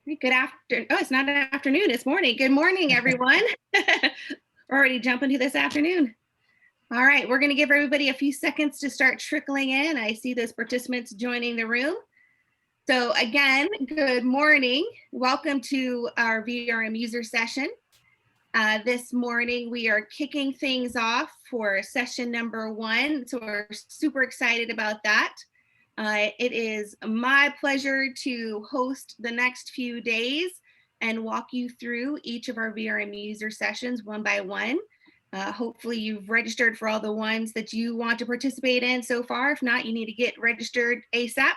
Good afternoon. Oh, it's not an afternoon, it's morning. Good morning, everyone. We're already jumping to this afternoon. All right, we're going to give everybody a few seconds to start trickling in. I see those participants joining the room. So again, good morning. Welcome to our VRM user session. This morning, we are kicking things off for session number 1. So we're super excited about that. It is my pleasure to host the next few days and walk you through each of our VRM user sessions one by one. Hopefully you've registered for all the ones that you want to participate in so far. If not, you need to get registered ASAP.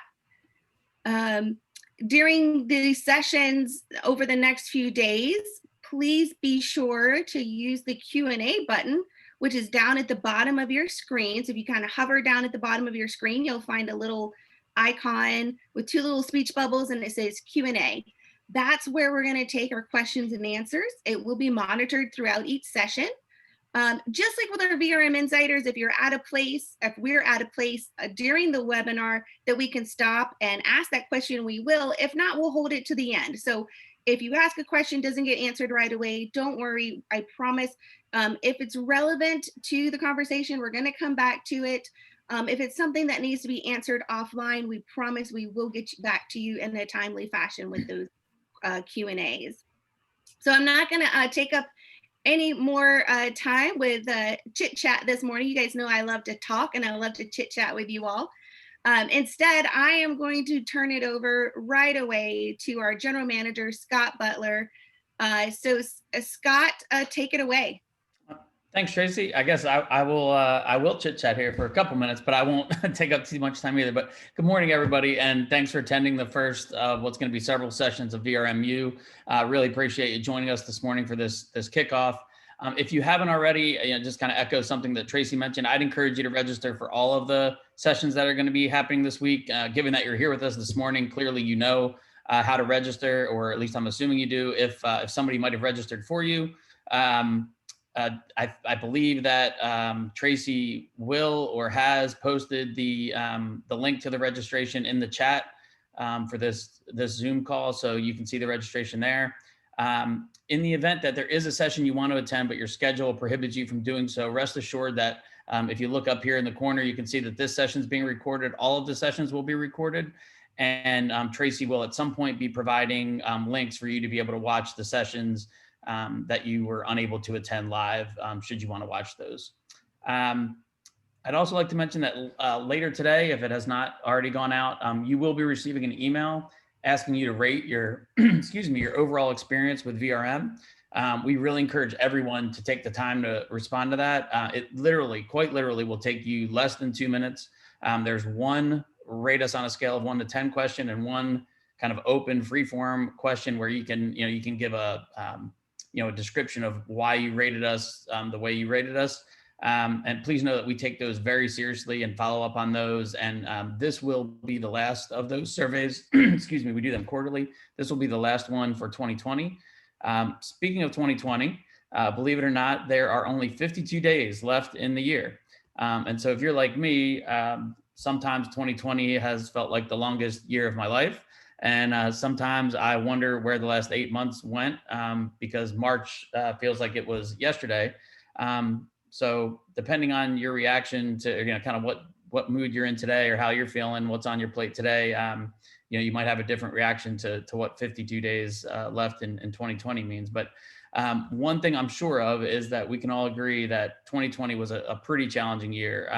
During these sessions over the next few days, please be sure to use the Q&A button, which is down at the bottom of your screen. So if you kind of hover down at the bottom of your screen, you'll find a little icon with 2 little speech bubbles and it says Q&A. That's where we're going to take our questions and answers. It will be monitored throughout each session. Just like with our VRM Insiders, if we're at a place during the webinar that we can stop and ask that question, we will. If not, we'll hold it to the end. So if you ask a question, doesn't get answered right away, don't worry, I promise. If it's relevant to the conversation, we're going to come back to it. If it's something that needs to be answered offline, we promise we will get back to you in a timely fashion with those Q&As. So I'm not going to take up any more time with chit chat this morning. You guys know I love to talk and I love to chit chat with you all. Instead, I am going to turn it over right away to our general manager, Scott Butler. So Scott, take it away. Thanks, Tracy. I guess I will chit chat here for a couple minutes, but I won't take up too much time either. But good morning, everybody, and thanks for attending the first of what's going to be several sessions of VRMU. Really appreciate you joining us this morning for this kickoff. If you haven't already, just kind of echo something that Tracy mentioned, I'd encourage you to register for all of the sessions that are going to be happening this week. Given that you're here with us this morning, clearly you know how to register, or at least I'm assuming you do. If somebody might have registered for you. I believe that Tracy will or has posted the link to the registration in the chat for this Zoom call, so you can see the registration there. In the event that there is a session you want to attend, but your schedule prohibits you from doing so, rest assured that if you look up here in the corner, you can see that this session is being recorded. All of the sessions will be recorded, and Tracy will at some point be providing links for you to be able to watch the sessions that you were unable to attend live, should you want to watch those. I'd also like to mention that later today, if it has not already gone out, you will be receiving an email asking you to rate your, your overall experience with VRM. We really encourage everyone to take the time to respond to that. It quite literally will take you less than 2 minutes. There's one rate us on a scale of 1 to 10 question and one kind of open free form question where you can give a description of why you rated us the way you rated us. And please know that we take those very seriously and follow up on those. And this will be the last of those surveys. Excuse me, we do them quarterly. This will be the last one for 2020. Speaking of 2020, believe it or not, there are only 52 days left in the year. And so if you're like me, sometimes 2020 has felt like the longest year of my life. And sometimes I wonder where the last 8 months went, because March feels like it was yesterday. So depending on your reaction to kind of what mood you're in today or how you're feeling, what's on your plate today, you might have a different reaction to what 52 days left in 2020 means. But one thing I'm sure of is that we can all agree that 2020 was a pretty challenging year.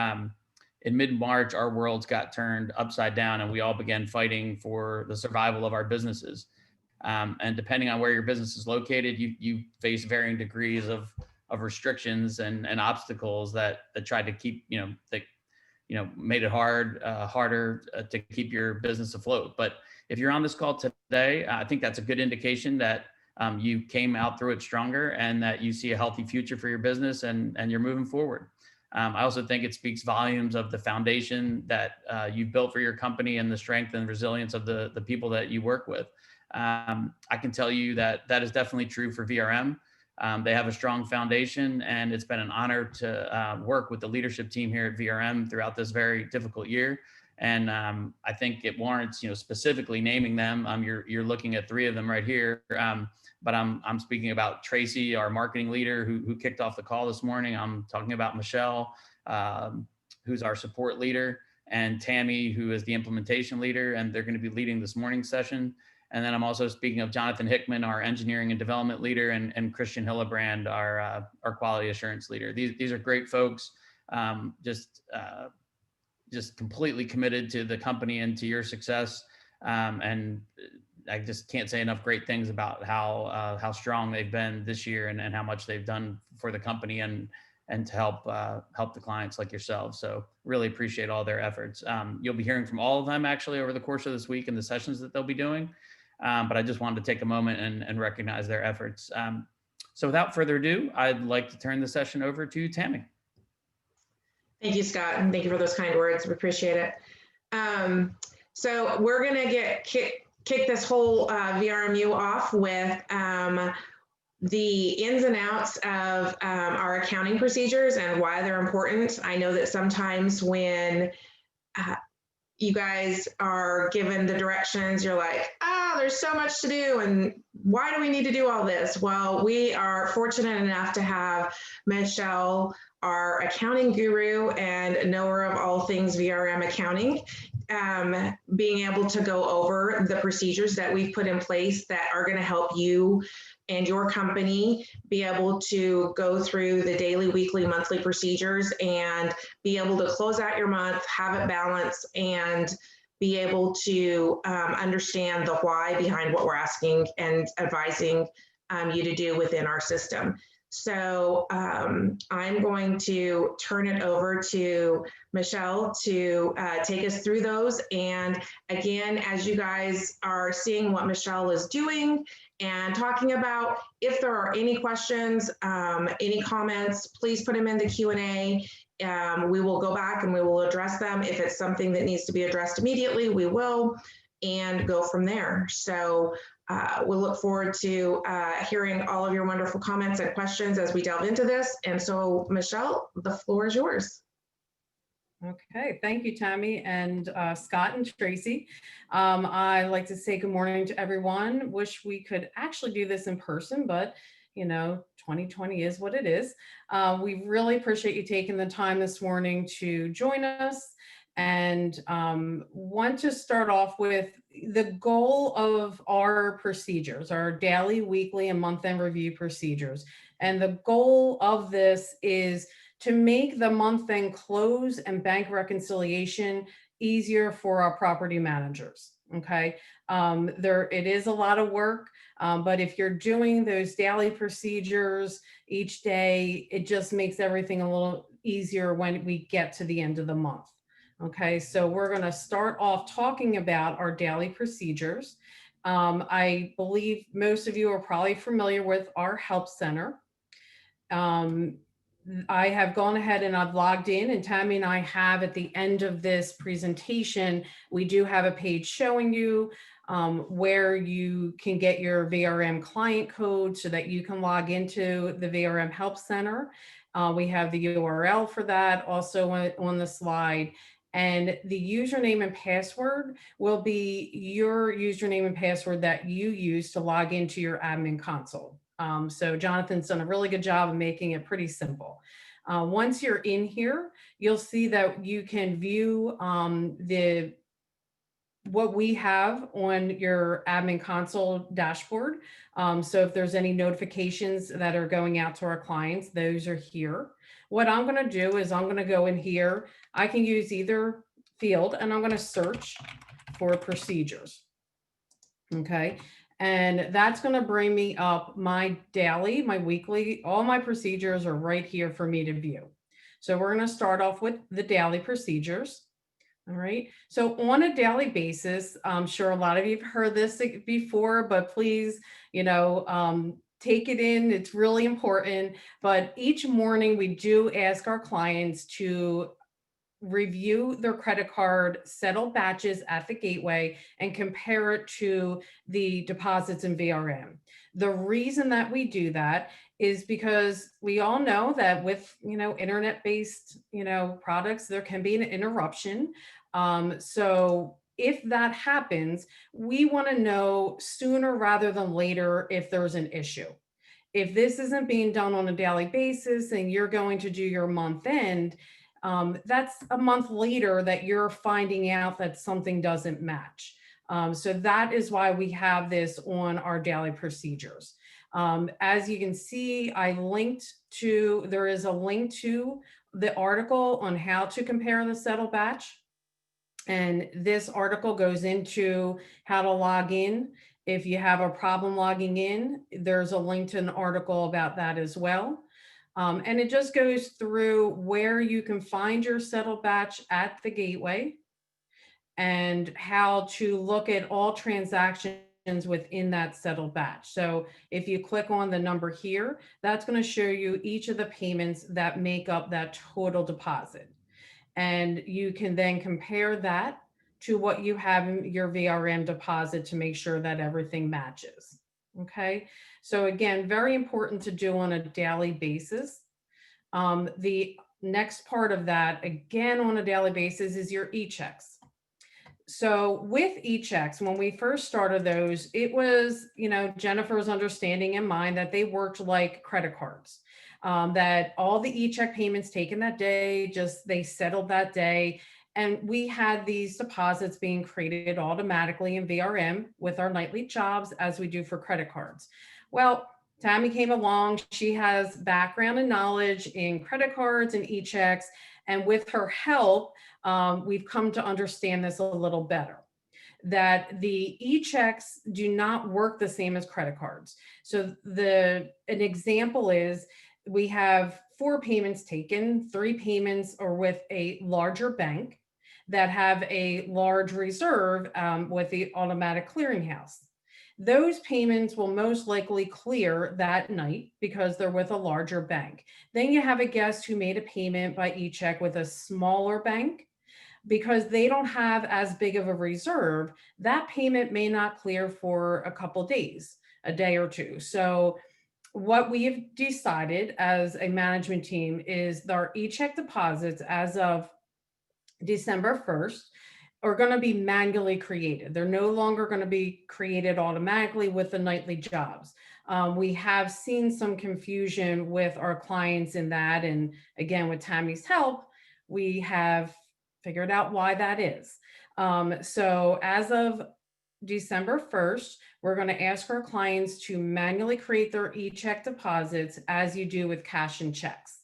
In mid-March, our worlds got turned upside down and we all began fighting for the survival of our businesses. And depending on where your business is located, you face varying degrees of restrictions and obstacles that tried to keep, made it harder to keep your business afloat. But if you're on this call today, I think that's a good indication that you came out through it stronger and that you see a healthy future for your business and you're moving forward. I also think it speaks volumes of the foundation that you've built for your company and the strength and resilience of the people that you work with. I can tell you that is definitely true for VRM. They have a strong foundation, and it's been an honor to work with the leadership team here at VRM throughout this very difficult year. And I think it warrants, specifically naming them. You're looking at 3 of them right here. But I'm speaking about Tracy, our marketing leader, who kicked off the call this morning. I'm talking about Michelle, who's our support leader, and Tammy, who is the implementation leader, and they're going to be leading this morning's session. And then I'm also speaking of Jonathan Hickman, our engineering and development leader, and Christian Hillebrand, our quality assurance leader. These are great folks, just completely committed to the company and to your success. And I just can't say enough great things about how strong they've been this year, and how much they've done for the company and to help the clients like yourselves. So really appreciate all their efforts. You'll be hearing from all of them actually over the course of this week in the sessions that they'll be doing. But I just wanted to take a moment and recognize their efforts. So without further ado, I'd like to turn the session over to Tammy. Thank you, Scott, and thank you for those kind words. We appreciate it. So we're going to kick this whole VRMU off with the ins and outs of our accounting procedures and why they're important. I know that sometimes when you guys are given the directions, you're like, there's so much to do, and why do we need to do all this? Well, we are fortunate enough to have Michelle, our accounting guru and knower of all things VRM accounting, being able to go over the procedures that we've put in place that are going to help you and your company be able to go through the daily, weekly, monthly procedures and be able to close out your month, have it balanced, and be able to understand the why behind what we're asking and advising you to do within our system. So I'm going to turn it over to Michelle to take us through those. And again, as you guys are seeing what Michelle is doing and talking about, if there are any questions, any comments, please put them in the Q&A. We will go back and we will address them. If it's something that needs to be addressed immediately, we will, and go from there. So we'll look forward to hearing all of your wonderful comments and questions as we delve into this. And so, Michelle, the floor is yours. Okay, thank you, Tammy and Scott and Tracy. I'd like to say good morning to everyone. Wish we could actually do this in person, but 2020 is what it is. We really appreciate you taking the time this morning to join us, and want to start off with the goal of our procedures, our daily, weekly, and month-end review procedures. And the goal of this is to make the month-end close and bank reconciliation easier for our property managers. Okay, it is a lot of work, but if you're doing those daily procedures each day, it just makes everything a little easier when we get to the end of the month. Okay, so we're going to start off talking about our daily procedures. I believe most of you are probably familiar with our help center. I have gone ahead and I've logged in, and Tammy and I have, at the end of this presentation, we do have a page showing you where you can get your VRM client code so that you can log into the VRM Help Center. We have the URL for that also on the slide. And the username and password will be your username and password that you use to log into your admin console. So Jonathan's done a really good job of making it pretty simple. Once you're in here, you'll see that you can view what we have on your admin console dashboard. So if there's any notifications that are going out to our clients, those are here. What I'm going to do is I'm going to go in here. I can use either field, and I'm going to search for procedures. Okay. And that's going to bring me up my daily, my weekly, all my procedures are right here for me to view. So we're going to start off with the daily procedures. All right. So on a daily basis, I'm sure a lot of you have heard this before, but please, take it in. It's really important. But each morning we do ask our clients to review their credit card, settle batches at the gateway, and compare it to the deposits in VRM. The reason that we do that is because we all know that with, internet-based, products, there can be an interruption. So if that happens, we want to know sooner rather than later if there's an issue. If this isn't being done on a daily basis and you're going to do your month end, that's a month later that you're finding out that something doesn't match. So that is why we have this on our daily procedures. As you can see, there is a link to the article on how to compare the settle batch. And this article goes into how to log in. If you have a problem logging in, there's a link to an article about that as well. And it just goes through where you can find your settle batch at the gateway and how to look at all transactions within that settled batch. So if you click on the number here, that's going to show you each of the payments that make up that total deposit. And you can then compare that to what you have in your VRM deposit to make sure that everything matches. Okay. So again, very important to do on a daily basis. The next part of that, again, on a daily basis, is your EChecks. So with EChecks, when we first started those, it was, Jennifer's understanding in mind that they worked like credit cards, that all the ECheck payments taken that day, they settled that day. And we had these deposits being created automatically in VRM with our nightly jobs as we do for credit cards. Well, Tammy came along. She has background and knowledge in credit cards and EChecks. And with her help, we've come to understand this a little better, that the EChecks do not work the same as credit cards. So an example is we have 4 payments taken, 3 payments are with a larger bank that have a large reserve with the automatic clearinghouse. Those payments will most likely clear that night because they're with a larger bank. Then you have a guest who made a payment by ECheck with a smaller bank. Because they don't have as big of a reserve, that payment may not clear for a couple days, a day or two. So what we've decided as a management team is our ECheck deposits as of December 1st are going to be manually created. They're no longer going to be created automatically with the nightly jobs. We have seen some confusion with our clients in that. And again, with Tammy's help, we have figured out why that is. So as of December 1st, we're going to ask our clients to manually create their ECheck deposits as you do with cash and checks.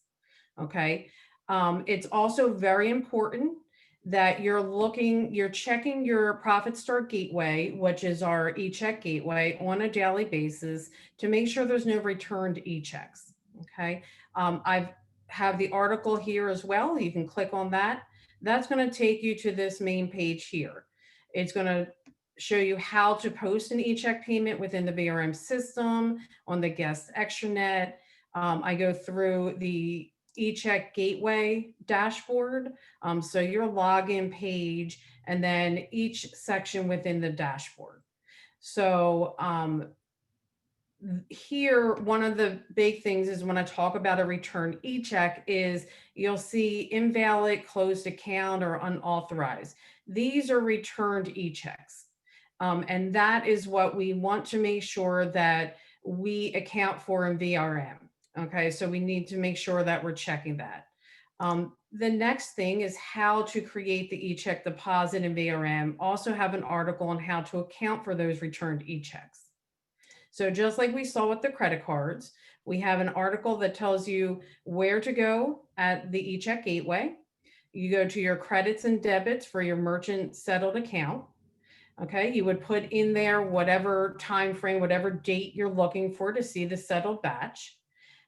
Okay. It's also very important that you're checking your Profit Start Gateway, which is our ECheck Gateway, on a daily basis to make sure there's no returned EChecks. Okay. I have the article here as well. You can click on that. That's going to take you to this main page here. It's going to show you how to post an ECheck payment within the VRM system on the guest extranet. I go through the ECheck Gateway dashboard. So your login page and then each section within the dashboard. So here, one of the big things is when I talk about a return ECheck is you'll see invalid, closed account, or unauthorized. These are returned EChecks. And that is what we want to make sure that we account for in VRM. Okay, so we need to make sure that we're checking that. The next thing is how to create the ECheck deposit in VRM. Also have an article on how to account for those returned EChecks. So just like we saw with the credit cards, we have an article that tells you where to go at the ECheck Gateway. You go to your credits and debits for your merchant settled account. Okay, you would put in there whatever time frame, whatever date you're looking for to see the settled batch.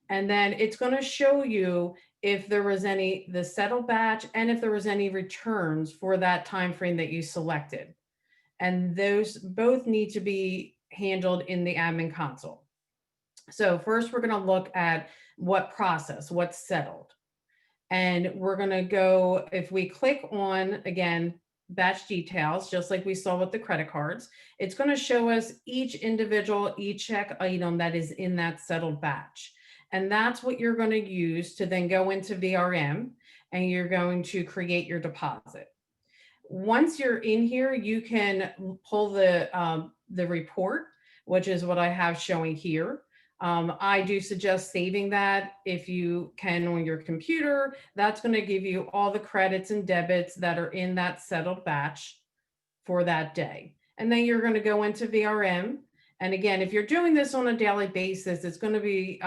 And then it's going to show you if there was the settled batch and if there was any returns for that time frame that you selected. And those both need to be handled in the admin console. So first we're going to look at what's settled. And we're going to go, if we click on, again, batch details, just like we saw with the credit cards, it's going to show us each individual ECheck item that is in that settled batch. And that's what you're going to use to then go into VRM and you're going to create your deposit. Once you're in here, you can pull the report, which is what I have showing here. I do suggest saving that if you can on your computer. That's going to give you all the credits and debits that are in that settled batch for that day. And then you're going to go into VRM. And again, if you're doing this on a daily basis, it's going to be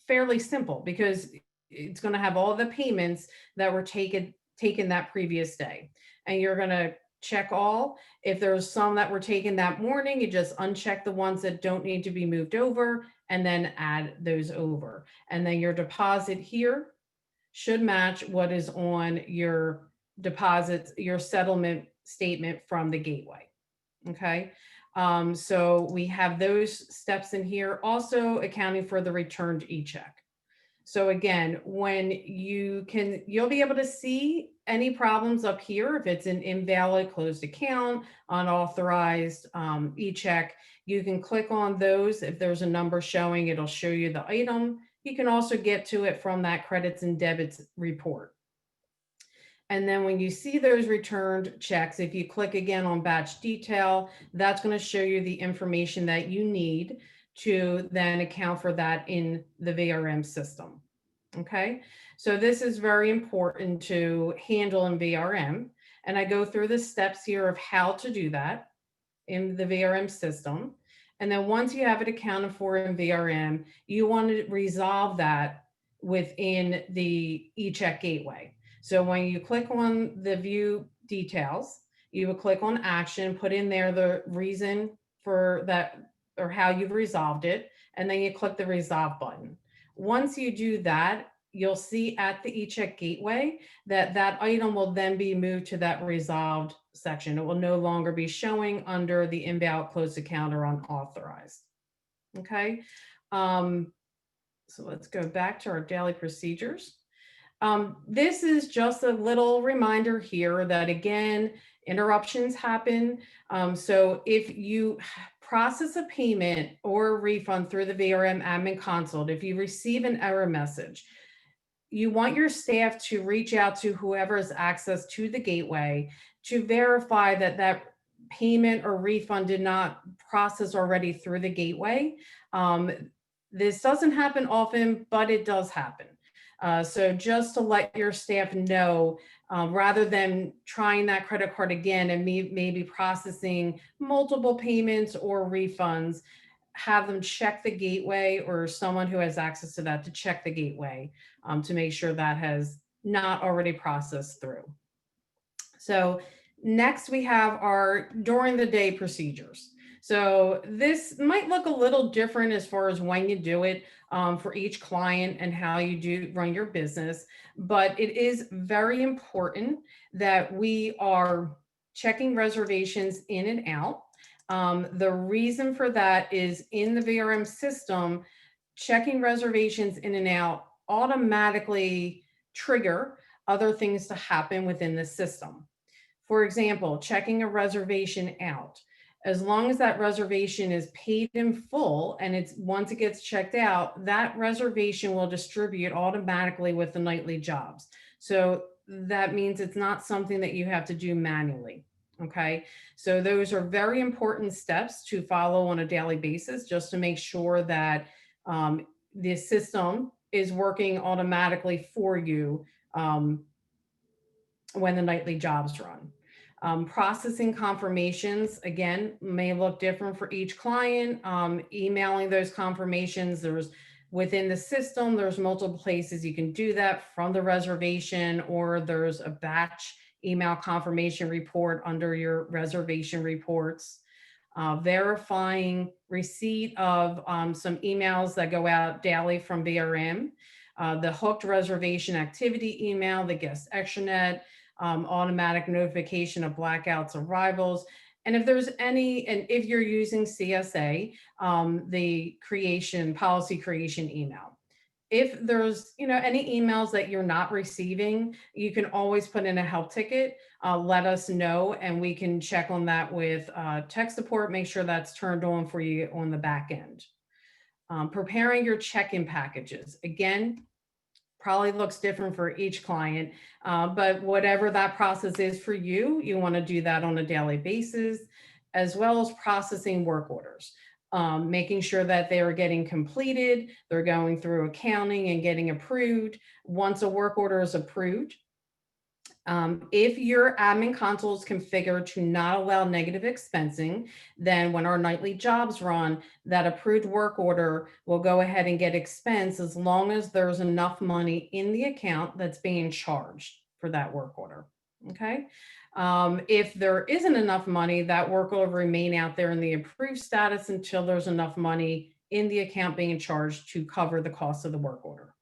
fairly simple because it's going to have all the payments that were taken that previous day. And you're going to check all. If there's some that were taken that morning, you just uncheck the ones that don't need to be moved over and then add those over. And then your deposit here should match what is on your deposits, your settlement statement from the gateway. Okay. So we have those steps in here, also accounting for the returned ECheck. So again, when you'll be able to see any problems up here. If it's an invalid closed account, unauthorized ECheck, you can click on those. If there's a number showing, it'll show you the item. You can also get to it from that credits and debits report. And then when you see those returned checks, if you click again on batch detail, that's going to show you the information that you need to then account for that in the VRM system. Okay, so this is very important to handle in VRM. And I go through the steps here of how to do that in the VRM system. And then once you have it accounted for in VRM, you want to resolve that within the ECheck Gateway. So when you click on the view details, you will click on action, put in there the reason for that or how you've resolved it, and then you click the resolve button. Once you do that, you'll see at the ECheck Gateway that item will then be moved to that resolved section. It will no longer be showing under the invalid closed account or unauthorized. Okay, so let's go back to our daily procedures. This is just a little reminder here that again, interruptions happen. So if you process a payment or a refund through the VRM admin console, if you receive an error message, you want your staff to reach out to whoever has access to the gateway to verify that that payment or refund did not process already through the gateway. This doesn't happen often, but it does happen. So just to let your staff know, rather than trying that credit card again and maybe processing multiple payments or refunds, have them check the gateway or someone who has access to that to check the gateway to make sure that has not already processed through. So next we have our during the day procedures. So this might look a little different as far as when you do it for each client and how you do run your business, but it is very important that we are checking reservations in and out. The reason for that is in the VRM system, checking reservations in and out automatically trigger other things to happen within the system. For example, checking a reservation out. As long as that reservation is paid in full and once it gets checked out, that reservation will distribute automatically with the nightly jobs. So that means it's not something that you have to do manually. Okay, so those are very important steps to follow on a daily basis just to make sure that the system is working automatically for you when the nightly jobs run. Processing confirmations, again, may look different for each client. Emailing those confirmations, within the system, there's multiple places you can do that from the reservation, or there's a batch email confirmation report under your reservation reports. Verifying receipt of some emails that go out daily from VRM, the hooked reservation activity email, the guest extranet, automatic notification of blackouts arrivals. And if there's any, and if you're using CSA, the policy creation email. If there's any emails that you're not receiving, you can always put in a help ticket, let us know, and we can check on that with tech support, make sure that's turned on for you on the back end. Preparing your check-in packages. Again, probably looks different for each client, but whatever that process is for you, you want to do that on a daily basis, as well as processing work orders, making sure that they are getting completed, they're going through accounting and getting approved. Once a work order is approved, if your admin console is configured to not allow negative expensing, then when our nightly jobs run, that approved work order will go ahead and get expensed as long as there's enough money in the account that's being charged for that work order. Okay. If there isn't enough money, that work will remain out there in the approved status until there's enough money in the account being charged to cover the cost of the work order.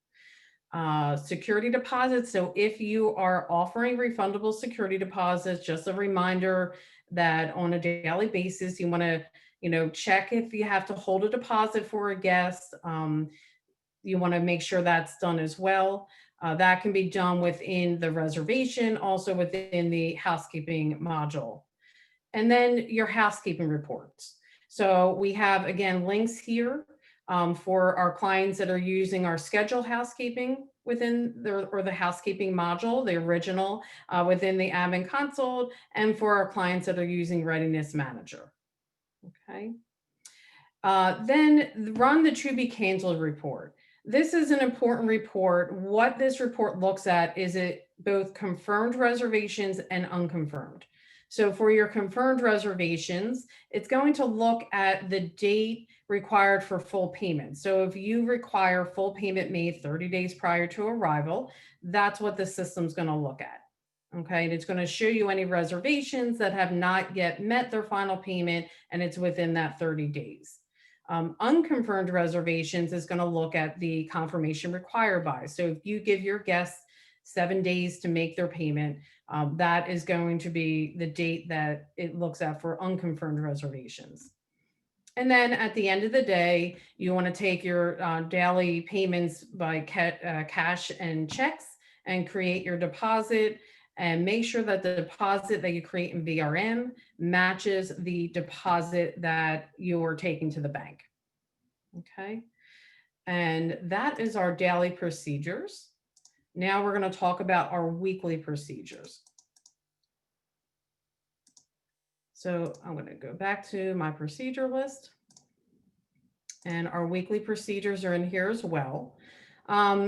Security deposits. So if you are offering refundable security deposits, just a reminder that on a daily basis, you want to, check if you have to hold a deposit for a guest. You want to make sure that's done as well. That can be done within the reservation, also within the housekeeping module. And then your housekeeping reports. So we have, again, links here for our clients that are using our schedule housekeeping within the housekeeping module, the original within the admin console, and for our clients that are using Readiness Manager. Okay. Then run the to be canceled report. This is an important report. What this report looks at is it both confirmed reservations and unconfirmed. So for your confirmed reservations, it's going to look at the date required for full payment. So if you require full payment made 30 days prior to arrival, that's what the system's going to look at. Okay, and it's going to show you any reservations that have not yet met their final payment, and it's within that 30 days. Unconfirmed reservations is going to look at the confirmation required by. So if you give your guests 7 days to make their payment, that is going to be the date that it looks at for unconfirmed reservations. And then at the end of the day, you want to take your daily payments by cash and checks and create your deposit, and make sure that the deposit that you create in VRM matches the deposit that you're taking to the bank. Okay. And that is our daily procedures. Now we're going to talk about our weekly procedures. So I'm going to go back to my procedure list, and our weekly procedures are in here as well.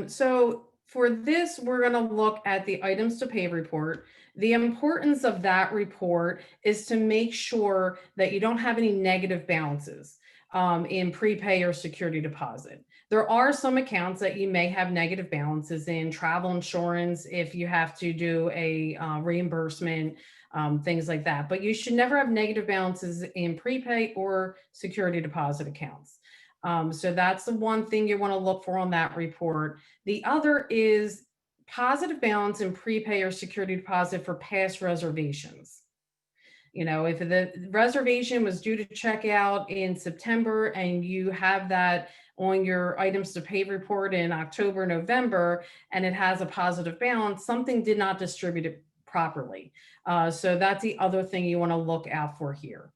So for this, we're going to look at the items to pay report. The importance of that report is to make sure that you don't have any negative balances in prepay or security deposit. There are some accounts that you may have negative balances in: travel insurance, if you have to do a reimbursement, things like that. But you should never have negative balances in prepay or security deposit accounts. So that's the one thing you want to look for on that report. The other is positive balance in prepay or security deposit for past reservations. If the reservation was due to check out in September and you have that on your items to pay report in October, November, and it has a positive balance, something did not distribute it properly. So that's the other thing you want to look out for here.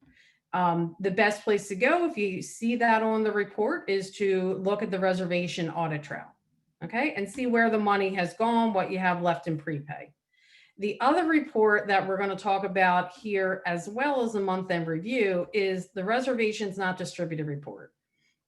The best place to go if you see that on the report is to look at the reservation audit trail, okay, and see where the money has gone, what you have left in prepay. The other report that we're going to talk about here, as well as a month-end review, is the reservations not distributed report.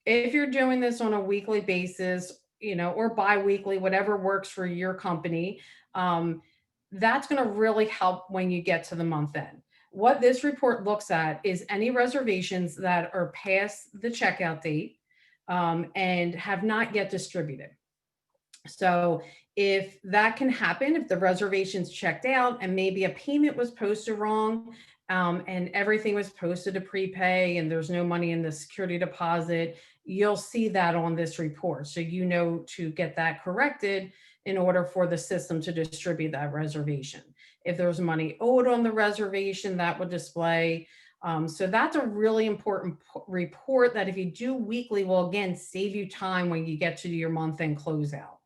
If you're doing this on a weekly basis, or bi-weekly, whatever works for your company, that's going to really help when you get to the month end. What this report looks at is any reservations that are past the checkout date and have not yet distributed. So if that can happen, if the reservation's checked out and maybe a payment was posted wrong and everything was posted to prepay and there's no money in the security deposit, you'll see that on this report. So to get that corrected in order for the system to distribute that reservation. If there's money owed on the reservation, that would display. So that's a really important report that if you do weekly, will again save you time when you get to your month-end closeout.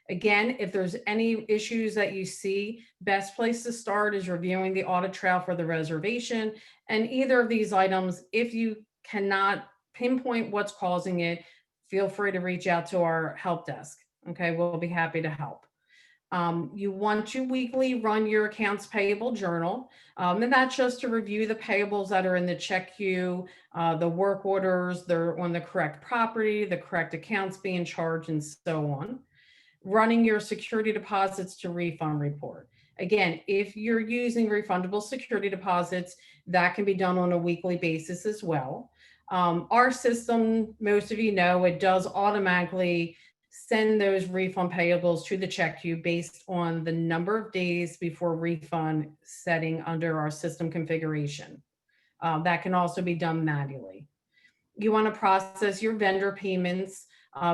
Again, if there's any issues that you see, best place to start is reviewing the audit trail for the reservation. And either of these items, if you cannot pinpoint what's causing it, feel free to reach out to our help desk. Okay, we'll be happy to help. You want to weekly run your accounts payable journal, and that's just to review the payables that are in the check queue, the work orders, they're on the correct property, the correct accounts being charged, and so on. Running your security deposits to refund report. Again, if you're using refundable security deposits, that can be done on a weekly basis as well. Our system, most of you know, it does automatically send those refund payables to the check queue based on the number of days before refund setting under our system configuration. That can also be done manually. You want to process your vendor payments,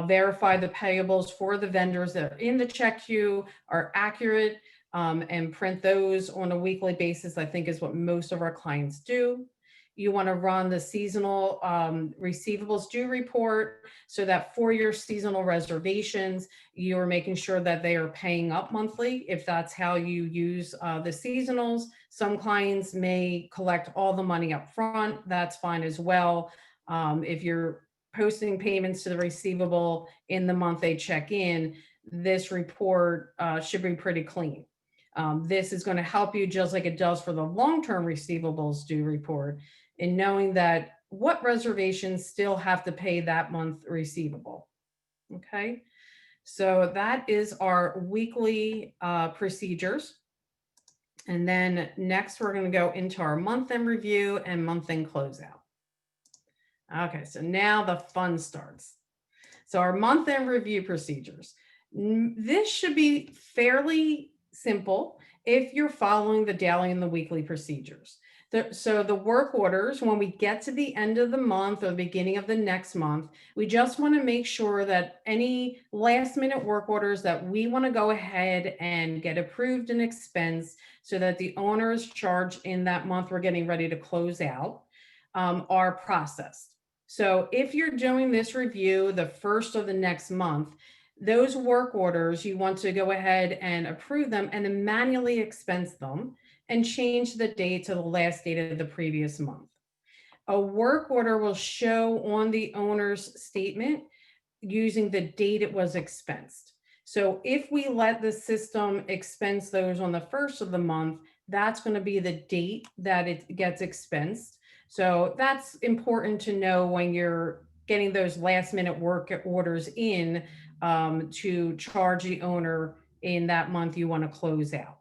verify the payables for the vendors that are in the check queue are accurate, and print those on a weekly basis, I think is what most of our clients do. You want to run the seasonal receivables due report so that for your seasonal reservations, you're making sure that they are paying up monthly. If that's how you use the seasonals, some clients may collect all the money up front. That's fine as well. If you're posting payments to the receivable in the month they check in, this report should be pretty clean. This is going to help you just like it does for the long-term receivables due report in knowing that what reservations still have to pay that month receivable. Okay, so that is our weekly procedures. And then next we're going to go into our month-end review and month-end closeout. Okay, so now the fun starts. So our month-end review procedures. This should be fairly simple if you're following the daily and the weekly procedures. So the work orders, when we get to the end of the month or the beginning of the next month, we just want to make sure that any last minute work orders that we want to go ahead and get approved and expensed so that the owner's charge in that month we're getting ready to close out are processed. So if you're doing this review the first of the next month, those work orders, you want to go ahead and approve them and then manually expense them and change the date to the last date of the previous month. A work order will show on the owner's statement using the date it was expensed. So if we let the system expense those on the first of the month, that's going to be the date that it gets expensed. So that's important to know when you're getting those last minute work orders in to charge the owner in that month you want to close out.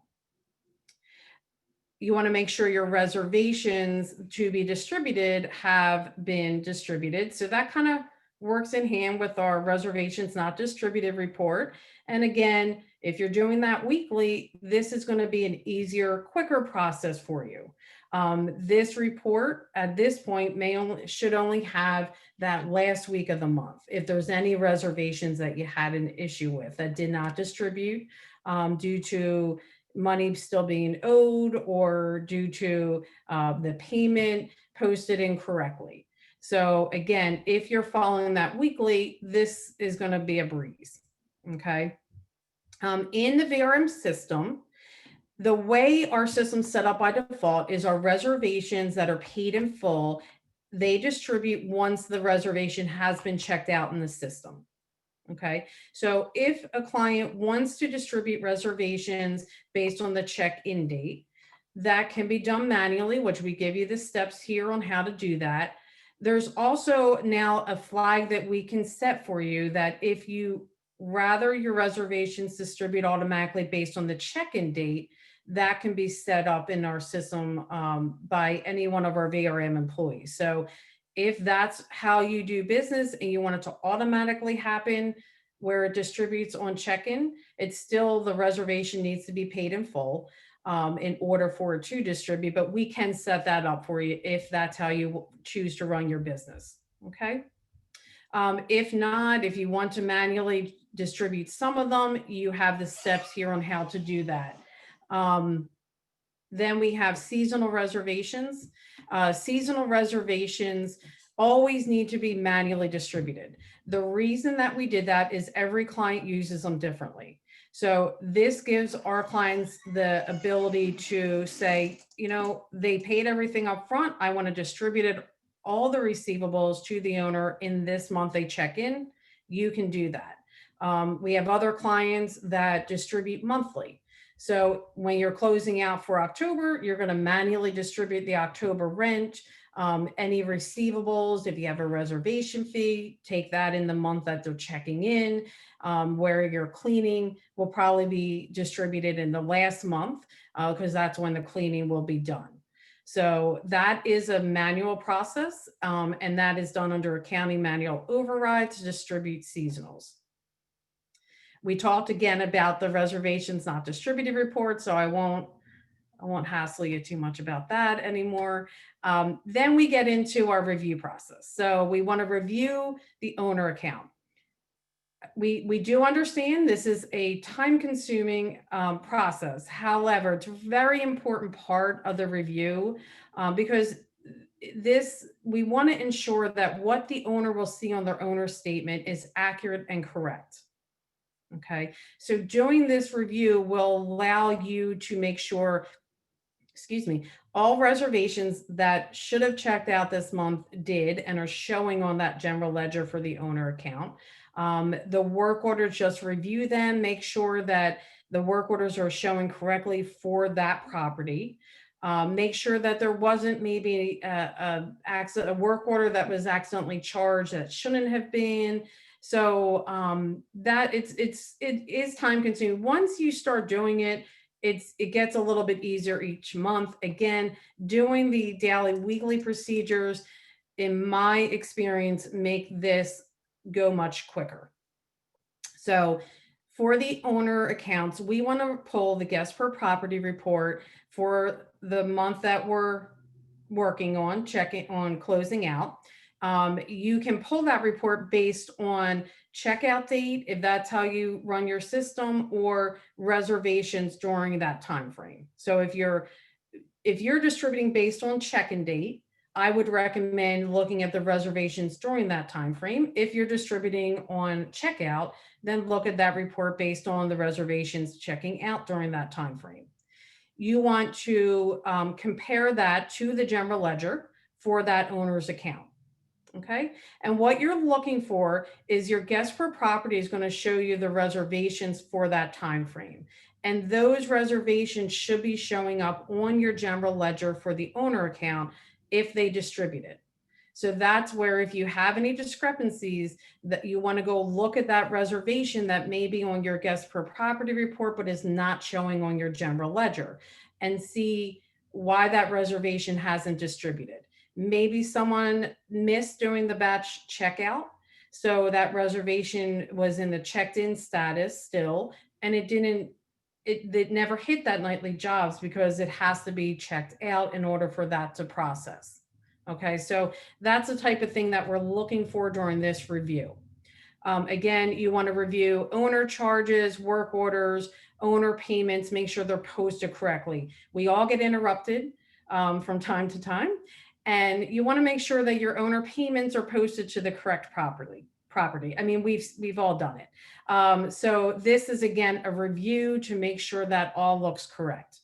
You want to make sure your reservations to be distributed have been distributed. So that kind of works in hand with our reservations not distributed report. And again, if you're doing that weekly, this is going to be an easier, quicker process for you. This report at this point should only have that last week of the month. If there's any reservations that you had an issue with that did not distribute due to money still being owed or due to the payment posted incorrectly. So again, if you're following that weekly, this is going to be a breeze. Okay. In the VRM system, the way our system's set up by default is our reservations that are paid in full, they distribute once the reservation has been checked out in the system. Okay, so if a client wants to distribute reservations based on the check-in date, that can be done manually, which we give you the steps here on how to do that. There's also now a flag that we can set for you that if you rather your reservations distribute automatically based on the check-in date, that can be set up in our system by any one of our VRM employees. So if that's how you do business and you want it to automatically happen where it distributes on check-in, it's still the reservation needs to be paid in full in order for it to distribute, but we can set that up for you if that's how you choose to run your business, okay? If not, if you want to manually distribute some of them, you have the steps here on how to do that. Then we have seasonal reservations. Seasonal reservations always need to be manually distributed. The reason that we did that is every client uses them differently. So this gives our clients the ability to say, you know, they paid everything up front. I want to distribute it all the receivables to the owner in this monthly check-in, you can do that. We have other clients that distribute monthly. So when you're closing out for October, you're going to manually distribute the October rent. Any receivables, if you have a reservation fee, take that in the month that they're checking in. Where you're cleaning will probably be distributed in the last month because that's when the cleaning will be done. So that is a manual process, and that is done under a county manual override to distribute seasonals. We talked again about the reservations not distributed report, so I won't hassle you too much about that anymore. Then we get into our review process. So we want to review the owner account. We do understand this is a time-consuming process. However, it's a very important part of the review because we want to ensure that what the owner will see on their owner statement is accurate and correct. Okay, so doing this review will allow you to make sure, all reservations that should have checked out this month did and are showing on that general ledger for the owner account. The work orders, just review them, make sure that the work orders are showing correctly for that property. Make sure that there wasn't maybe a work order that was accidentally charged that shouldn't have been. So that it is time consuming. Once you start doing it, it gets a little bit easier each month. Again, doing the daily, weekly procedures, in my experience, make this go much quicker. So for the owner accounts, we want to pull the guest per property report for the month that we're working on, checking on closing out. You can pull that report based on checkout date, if that's how you run your system, or reservations during that time frame. So if you're distributing based on check-in date, I would recommend looking at the reservations during that time frame. If you're distributing on checkout, then look at that report based on the reservations checking out during that time frame. You want to compare that to the general ledger for that owner's account. Okay, and what you're looking for is your guest per property is going to show you the reservations for that time frame, and those reservations should be showing up on your general ledger for the owner account if they distribute it. So that's where, if you have any discrepancies, that you want to go look at that reservation that may be on your guest per property report but is not showing on your general ledger, and see why that reservation hasn't distributed. Maybe someone missed doing the batch checkout, so that reservation was in the checked in status still, and it never hit that nightly jobs because it has to be checked out in order for that to process. Okay, so that's the type of thing that we're looking for during this review. Again, you want to review owner charges, work orders, owner payments, make sure they're posted correctly. We all get interrupted from time to time. And you want to make sure that your owner payments are posted to the correct property. I mean, we've all done it. So this is, again, a review to make sure that all looks correct.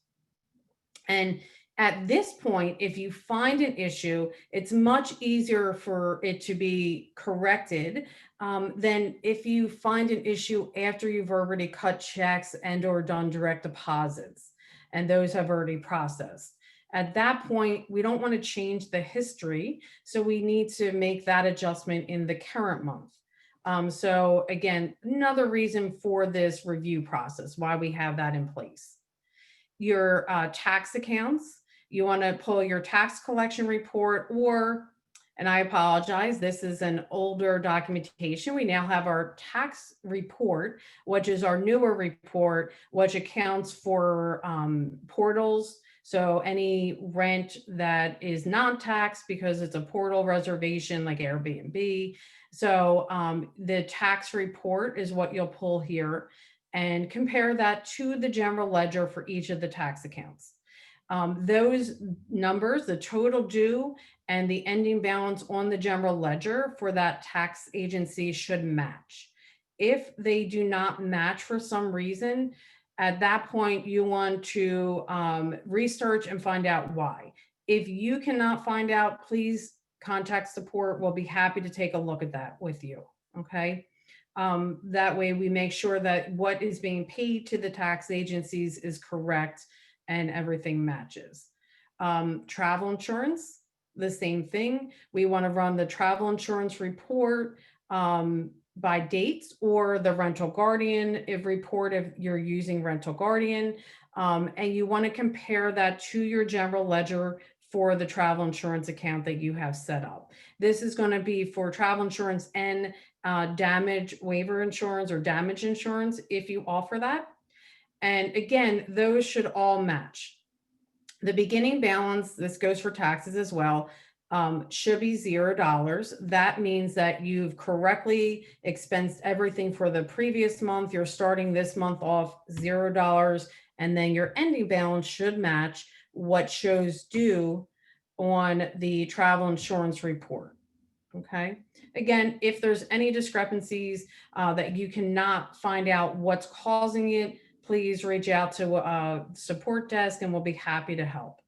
And at this point, if you find an issue, it's much easier for it to be corrected than if you find an issue after you've already cut checks and or done direct deposits, and those have already processed. At that point, we don't want to change the history, so we need to make that adjustment in the current month. So again, another reason for this review process, why we have that in place. Your tax accounts, you want to pull your tax collection report, or, and I apologize, this is an older documentation. We now have our tax report, which is our newer report, which accounts for portals. So any rent that is non-tax because it's a portal reservation like Airbnb. So the tax report is what you'll pull here and compare that to the general ledger for each of the tax accounts. Those numbers, the total due and the ending balance on the general ledger for that tax agency should match. If they do not match for some reason, at that point, you want to research and find out why. If you cannot find out, please contact support. We'll be happy to take a look at that with you. Okay. That way we make sure that what is being paid to the tax agencies is correct and everything matches. Travel insurance, the same thing. We want to run the travel insurance report by dates, or the rental guardian report if you're using rental guardian. And you want to compare that to your general ledger for the travel insurance account that you have set up. This is going to be for travel insurance and damage waiver insurance or damage insurance if you offer that. And again, those should all match. The beginning balance, this goes for taxes as well, should be $0. That means that you've correctly expensed everything for the previous month. You're starting this month off $0, and then your ending balance should match what shows due on the travel insurance report. Okay. Again, if there's any discrepancies that you cannot find out what's causing it, please reach out to support desk and we'll be happy to help.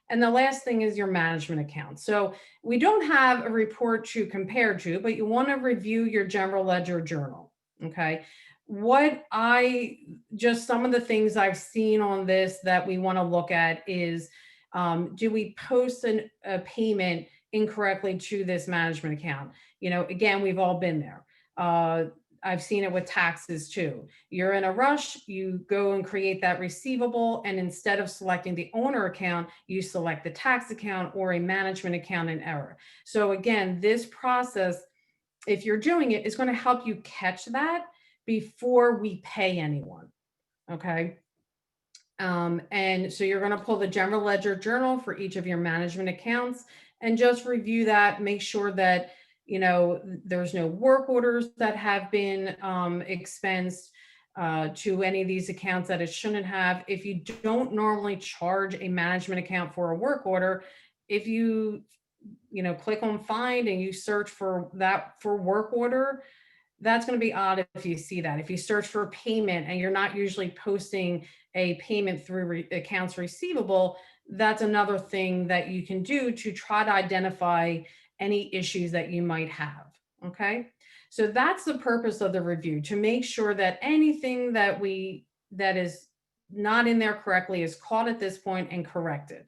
And the last thing is your management account. So we don't have a report to compare to, but you want to review your general ledger journal. Okay. Some of the things I've seen on this that we want to look at is, do we post a payment incorrectly to this management account? You know, again, we've all been there. I've seen it with taxes too. You're in a rush, you go and create that receivable, and instead of selecting the owner account, you select the tax account or a management account in error. So again, this process, if you're doing it, is going to help you catch that before we pay anyone. Okay. And so you're going to pull the general ledger journal for each of your management accounts and just review that, make sure that, you know, there's no work orders that have been expensed to any of these accounts that it shouldn't have. If you don't normally charge a management account for a work order, if you click on find and you search for that for work order, that's going to be odd if you see that. If you search for payment and you're not usually posting a payment through accounts receivable, that's another thing that you can do to try to identify any issues that you might have. Okay. So that's the purpose of the review, to make sure that anything that is not in there correctly is caught at this point and corrected.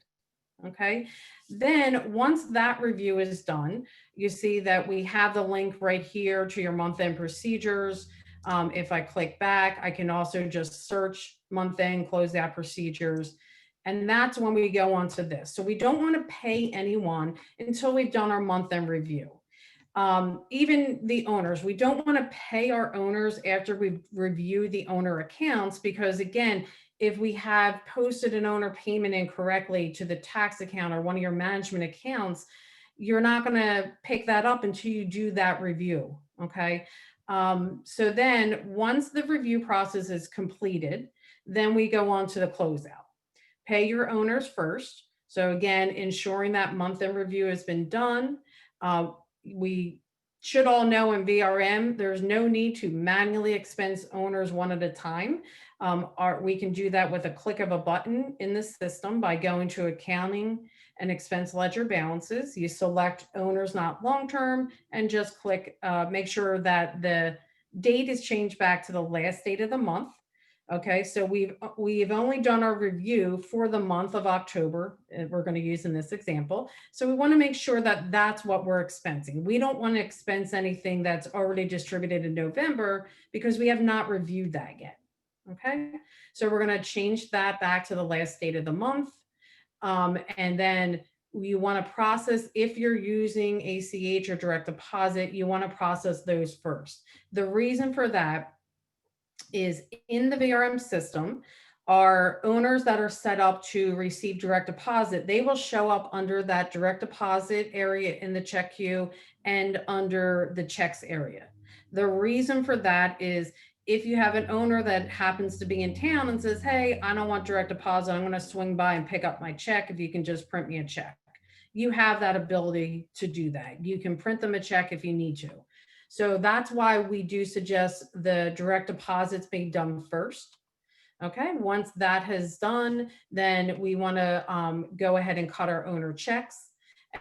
Okay. Then once that review is done, you see that we have the link right here to your month-end procedures. If I click back, I can also just search month-end, close out procedures. And that's when we go on to this. So we don't want to pay anyone until we've done our month-end review. Even the owners, we don't want to pay our owners after we've reviewed the owner accounts, because again, if we have posted an owner payment incorrectly to the tax account or one of your management accounts, you're not going to pick that up until you do that review. Okay. So then once the review process is completed, then we go on to the closeout. Pay your owners first. So again, ensuring that month-end review has been done. We should all know in VRM, there's no need to manually expense owners one at a time. We can do that with a click of a button in the system by going to accounting and expense ledger balances. You select owners not long-term and just click, make sure that the date is changed back to the last date of the month. Okay, so we've only done our review for the month of October, and we're going to use in this example. So we want to make sure that that's what we're expensing. We don't want to expense anything that's already distributed in November because we have not reviewed that yet. Okay, so we're going to change that back to the last date of the month. And then you want to process, if you're using ACH or direct deposit, you want to process those first. The reason for that is in the VRM system, our owners that are set up to receive direct deposit, they will show up under that direct deposit area in the check queue and under the checks area. The reason for that is if you have an owner that happens to be in town and says, hey, I don't want direct deposit, I'm going to swing by and pick up my check, if you can just print me a check. You have that ability to do that. You can print them a check if you need to. So that's why we do suggest the direct deposits being done first. Okay, once that has done, then we want to go ahead and cut our owner checks.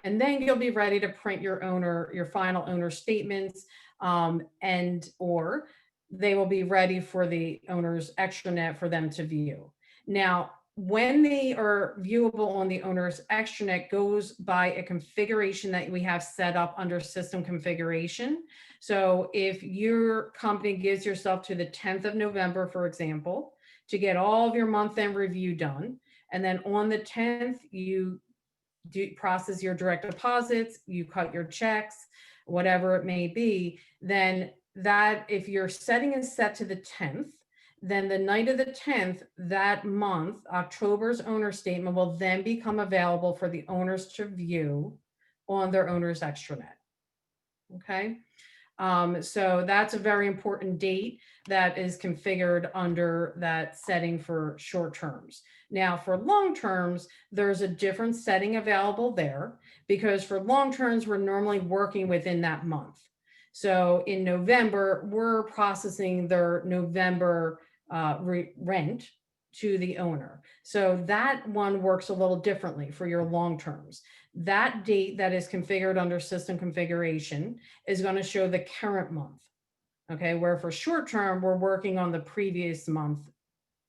And then you'll be ready to print your final owner statements, and or they will be ready for the owner's extranet for them to view. Now, when they are viewable on the owner's extranet goes by a configuration that we have set up under system configuration. So if your company gives yourself to the 10th of November, for example, to get all of your month-end review done, and then on the 10th, you process your direct deposits, you cut your checks, whatever it may be, then that if your setting is set to the 10th, then the night of the 10th, that month, October's owner statement will then become available for the owners to view on their owner's extranet. Okay. So that's a very important date that is configured under that setting for short terms. Now for long terms, there's a different setting available there because for long terms, we're normally working within that month. So in November, we're processing their November rent to the owner. So that one works a little differently for your long terms. That date that is configured under system configuration is going to show the current month. Okay, where for short term, we're working on the previous month.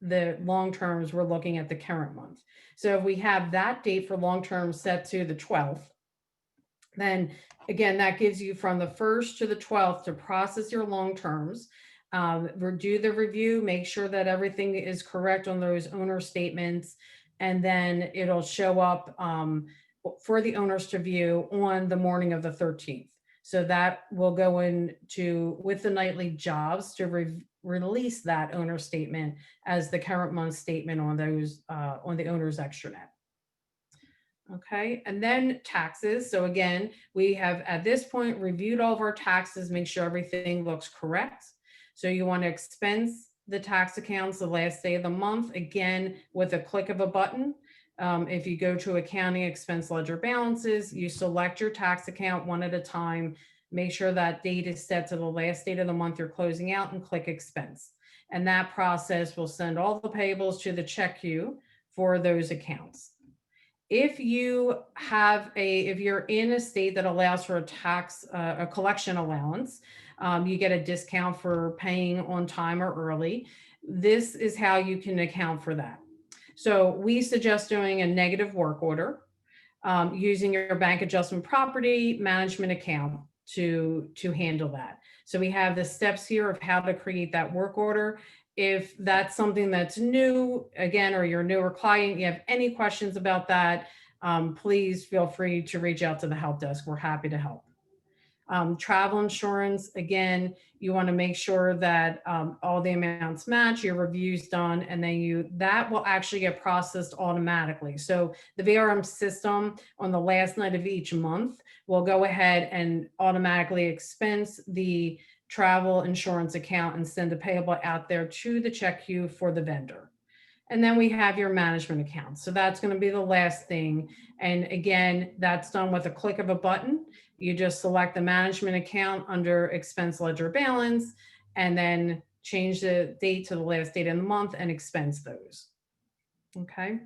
The long terms, we're looking at the current month. So if we have that date for long term set to the 12th, then again, that gives you from the 1st to the 12th to process your long terms. Do the review, make sure that everything is correct on those owner statements, and then it'll show up for the owners to view on the morning of the 13th. So that will go into with the nightly jobs to release that owner statement as the current month statement on those on the owner's extranet. Okay, and then taxes. So again, we have at this point reviewed all of our taxes, make sure everything looks correct. So you want to expense the tax accounts the last day of the month, again, with a click of a button. If you go to accounting expense ledger balances, you select your tax account one at a time, make sure that date is set to the last date of the month you're closing out and click expense. And that process will send all the payables to the check queue for those accounts. If you have if you're in a state that allows for a collection allowance, you get a discount for paying on time or early. This is how you can account for that. So we suggest doing a negative work order using your bank adjustment property management account to handle that. So we have the steps here of how to create that work order. If that's something that's new, again, or you're a newer client, you have any questions about that, please feel free to reach out to the help desk. We're happy to help. Travel insurance, again, you want to make sure that all the amounts match, your review's done, and then that will actually get processed automatically. So the VRM system on the last night of each month will go ahead and automatically expense the travel insurance account and send a payable out there to the check queue for the vendor. And then we have your management account. So that's going to be the last thing. And again, that's done with a click of a button. You just select the management account under expense ledger balance, and then change the date to the last date of the month and expense those. Okay.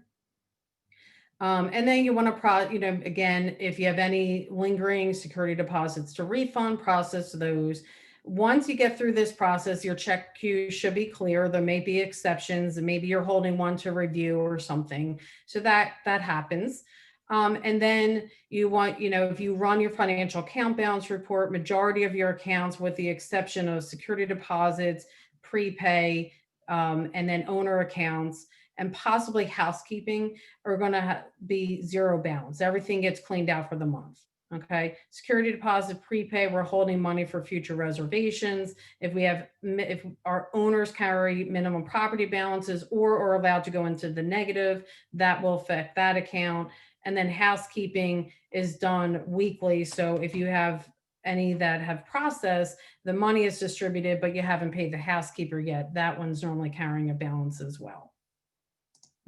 And then you want to, again, if you have any lingering security deposits to refund, process those. Once you get through this process, your check queue should be clear. There may be exceptions, and maybe you're holding one to review or something. So that happens. And then you want, if you run your financial account balance report, majority of your accounts, with the exception of security deposits, prepay, and then owner accounts, and possibly housekeeping, are going to be zero balance. Everything gets cleaned out for the month. Okay, security deposit, prepay, we're holding money for future reservations. If our owners carry minimum property balances or are allowed to go into the negative, that will affect that account. And then housekeeping is done weekly. So if you have any that have processed, the money is distributed, but you haven't paid the housekeeper yet, that one's normally carrying a balance as well.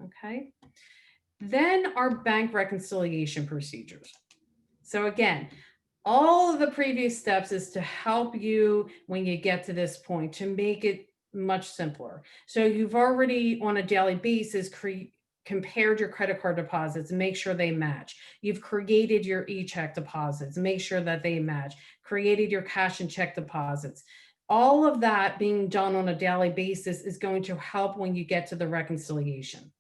Okay, then our bank reconciliation procedures. So again, all of the previous steps is to help you when you get to this point, to make it much simpler. So you've already on a daily basis compared your credit card deposits, make sure they match. You've created your ECheck deposits, make sure that they match. Created your cash and check deposits. All of that being done on a daily basis is going to help when you get to the reconciliation.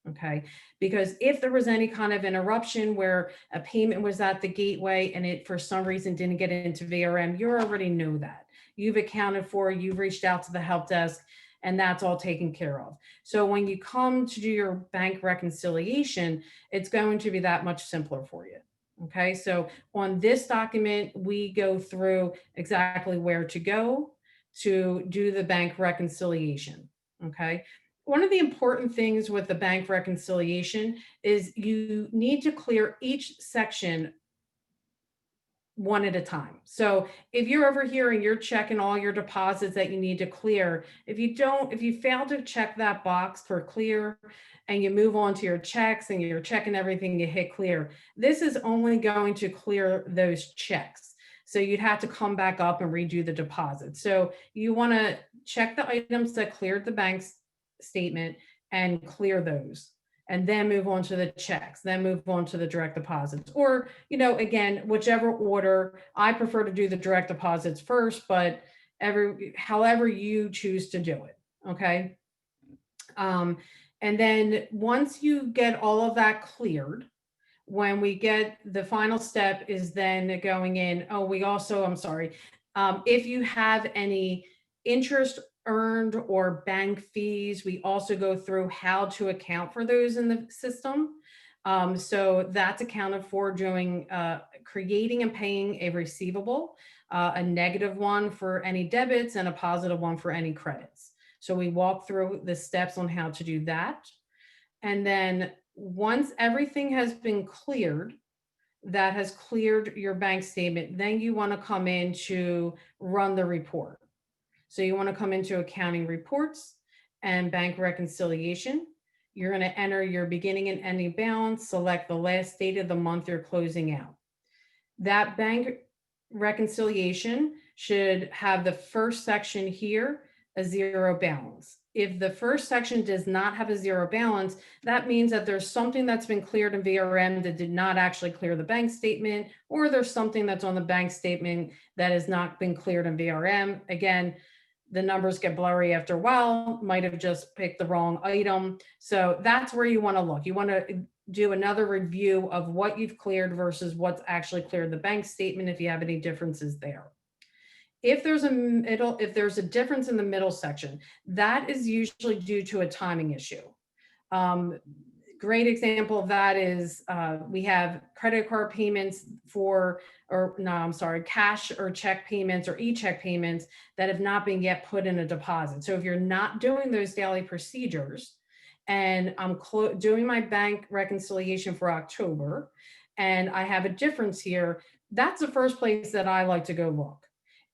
Okay, because if there was any kind of interruption where a payment was at the gateway and it for some reason didn't get into VRM, you already know that. You've accounted for, you've reached out to the help desk, and that's all taken care of. So when you come to do your bank reconciliation, it's going to be that much simpler for you. Okay, so on this document, we go through exactly where to go to do the bank reconciliation. Okay. One of the important things with the bank reconciliation is you need to clear each section one at a time. So if you're over here and you're checking all your deposits that you need to clear, if you fail to check that box for clear and you move on to your checks and you're checking everything, you hit clear, this is only going to clear those checks. So you'd have to come back up and redo the deposit. So you want to check the items that cleared the bank's statement and clear those, and then move on to the checks, then move on to the direct deposits, or, again, whichever order. I prefer to do the direct deposits first, but however you choose to do it. Okay. And then once you get all of that cleared, when we get the final step is then going in. Oh, if you have any interest earned or bank fees, we also go through how to account for those in the system. So that's accounted for doing creating and paying a receivable, a negative one for any debits and a positive one for any credits. So we walk through the steps on how to do that. And then once everything has been cleared, that has cleared your bank statement, then you want to come in to run the report. So you want to come into accounting reports and bank reconciliation. You're going to enter your beginning and ending balance, select the last date of the month you're closing out. That bank reconciliation should have the first section here, a zero balance. If the first section does not have a zero balance, that means that there's something that's been cleared in VRM that did not actually clear the bank statement, or there's something that's on the bank statement that has not been cleared in VRM. Again, the numbers get blurry after a while, might have just picked the wrong item. So that's where you want to look. You want to do another review of what you've cleared versus what's actually cleared the bank statement if you have any differences there. If there's a difference in the middle section, that is usually due to a timing issue. Great example of that is we have credit card payments cash or check payments or ECheck payments that have not been yet put in a deposit. So if you're not doing those daily procedures, and I'm doing my bank reconciliation for October, and I have a difference here, that's the first place that I like to go look,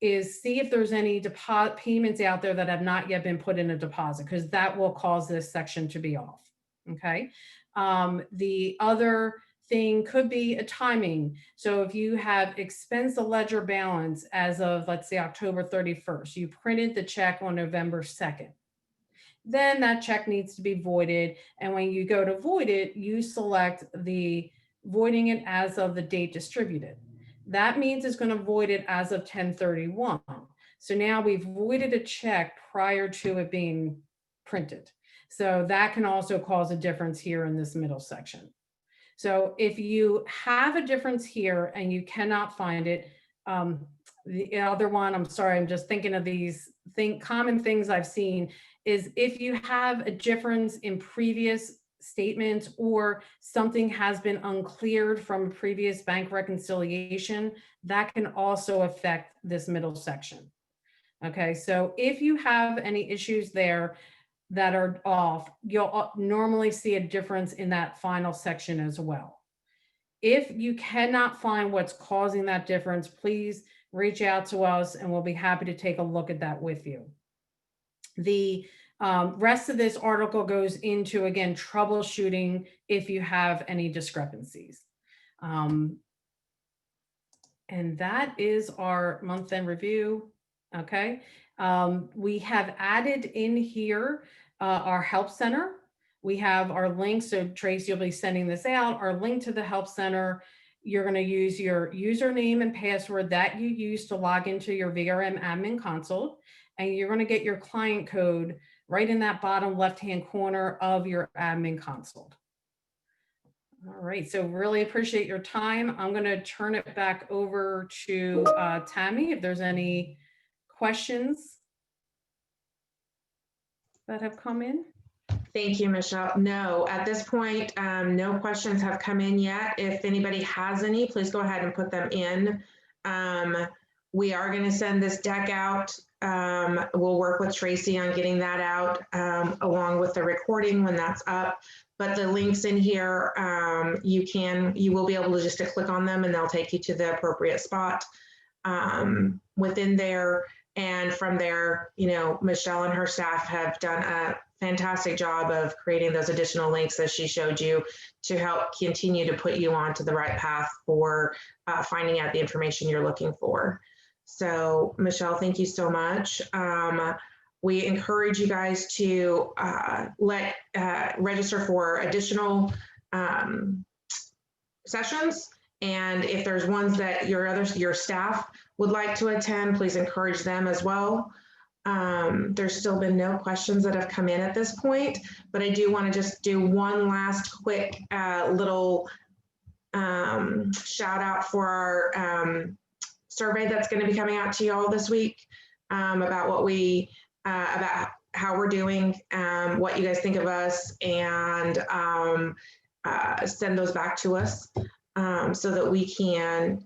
is see if there's any deposit payments out there that have not yet been put in a deposit, because that will cause this section to be off. Okay. The other thing could be a timing. So if you have expense the ledger balance as of, let's say, October 31st, you printed the check on November 2nd, then that check needs to be voided. And when you go to void it, you select the voiding it as of the date distributed. That means it's going to void it as of 10/31. So now we've voided a check prior to it being printed. So that can also cause a difference here in this middle section. So if you have a difference here and you cannot find it, the other one, I'm sorry, I'm just thinking of these common things I've seen, is if you have a difference in previous statements or something has been uncleared from a previous bank reconciliation, that can also affect this middle section. Okay, so if you have any issues there that are off, you'll normally see a difference in that final section as well. If you cannot find what's causing that difference, please reach out to us and we'll be happy to take a look at that with you. The rest of this article goes into, again, troubleshooting if you have any discrepancies. And that is our month-end review. Okay. We have added in here our help center. We have our link. So Trace, you'll be sending this out. Our link to the Help Center. You're going to use your username and password that you use to log into your VRM admin console. And you're going to get your client code right in that bottom left-hand corner of your admin console. All right, so really appreciate your time. I'm going to turn it back over to Tammy if there's any questions that have come in. Thank you, Michelle. No, at this point, no questions have come in yet. If anybody has any, please go ahead and put them in. We are going to send this deck out. We'll work with Tracy on getting that out along with the recording when that's up. But the links in here, you will be able to just click on them and they'll take you to the appropriate spot within there. And from there, you know, Michelle and her staff have done a fantastic job of creating those additional links that she showed you to help continue to put you onto the right path for finding out the information you're looking for. So Michelle, thank you so much. We encourage you guys to register for additional sessions. And if there's ones that your staff would like to attend, please encourage them as well. There's still been no questions that have come in at this point, but I do want to just do one last quick little shout out for our survey that's going to be coming out to you all this week about what we about how we're doing, what you guys think of us, and send those back to us so that we can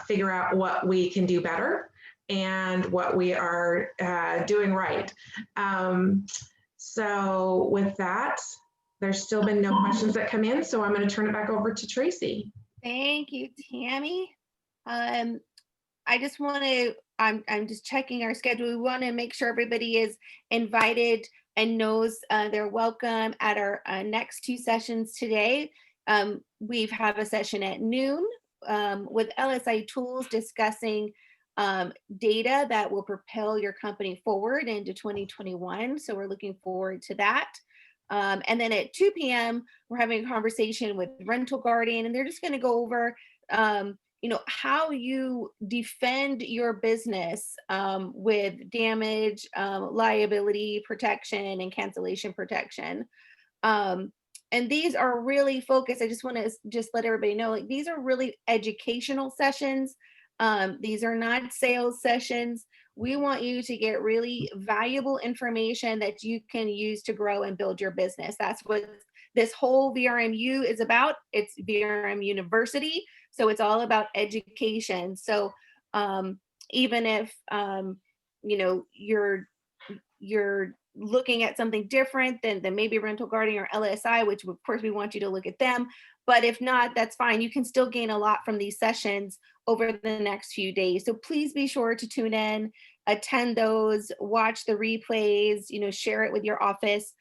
figure out what we can do better and what we are doing right. So with that, there's still been no questions that come in, so I'm going to turn it back over to Tracy. Thank you, Tammy. I just want to, I'm just checking our schedule. We want to make sure everybody is invited and knows they're welcome at our next two sessions today. We've have a session at noon with LSI Tools discussing data that will propel your company forward into 2021. So we're looking forward to that. And then at 2 p.m., we're having a conversation with Rental Guardian, and they're just going to go over you know, how you defend your business with damage, liability protection, and cancellation protection. And these are really focused. I just want to just let everybody know, like, these are really educational sessions. These are not sales sessions. We want you to get really valuable information that you can use to grow and build your business. That's what this whole VRMU is about. It's VRM University. So it's all about education. So even if, you know, you're looking at something different than maybe Rental Guardian or LSI, which of course we want you to look at them. But if not, that's fine. You can still gain a lot from these sessions over the next few days. So please be sure to tune in, attend those, watch the replays, you know, share it with your office.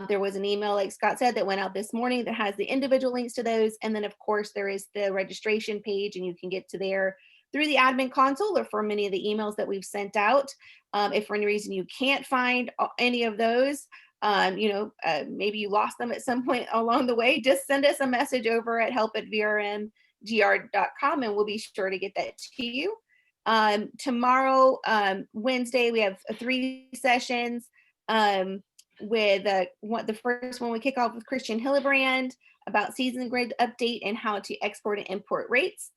There was an email, like Scott said, that went out this morning that has the individual links to those. And then of course there is the registration page, and you can get to there through the admin console or for many of the emails that we've sent out. If for any reason you can't find any of those, you know, maybe you lost them at some point along the way, just send us a message over at help@vrmgr.com and we'll be sure to get that to you. Tomorrow, Wednesday, we have 3 sessions with the first one we kick off with Christian Hillebrand about season grid update and how to export and import rates.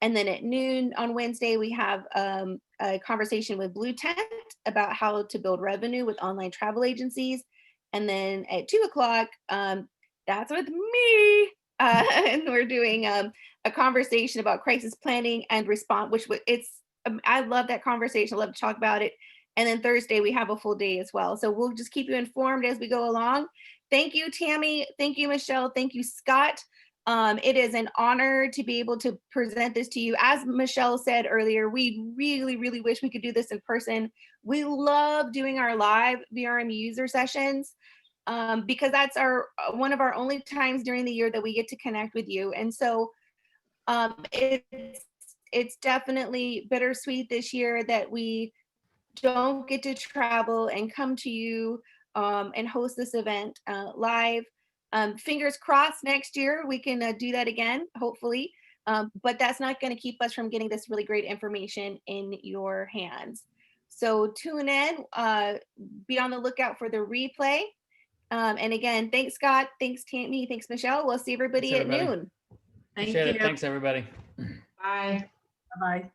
And then at noon on Wednesday, we have a conversation with Blue Tent about how to build revenue with online travel agencies. And then at 2 o'clock, that's with me. And we're doing a conversation about crisis planning and response, which it's, I love that conversation. I love to talk about it. And then Thursday, we have a full day as well. So we'll just keep you informed as we go along. Thank you, Tammy. Thank you, Michelle. Thank you, Scott. It is an honor to be able to present this to you. As Michelle said earlier, we really, really wish we could do this in person. We love doing our live VRM user sessions because that's one of our only times during the year that we get to connect with you. And so it's definitely bittersweet this year that we don't get to travel and come to you and host this event live. Fingers crossed next year we can do that again, hopefully. But that's not going to keep us from getting this really great information in your hands. So tune in, be on the lookout for the replay. And again, thanks Scott, thanks Tammy, thanks Michelle. We'll see everybody Thanks, at everybody. noon. Thank Appreciate you. it. Thanks, everybody. Bye. Bye-bye.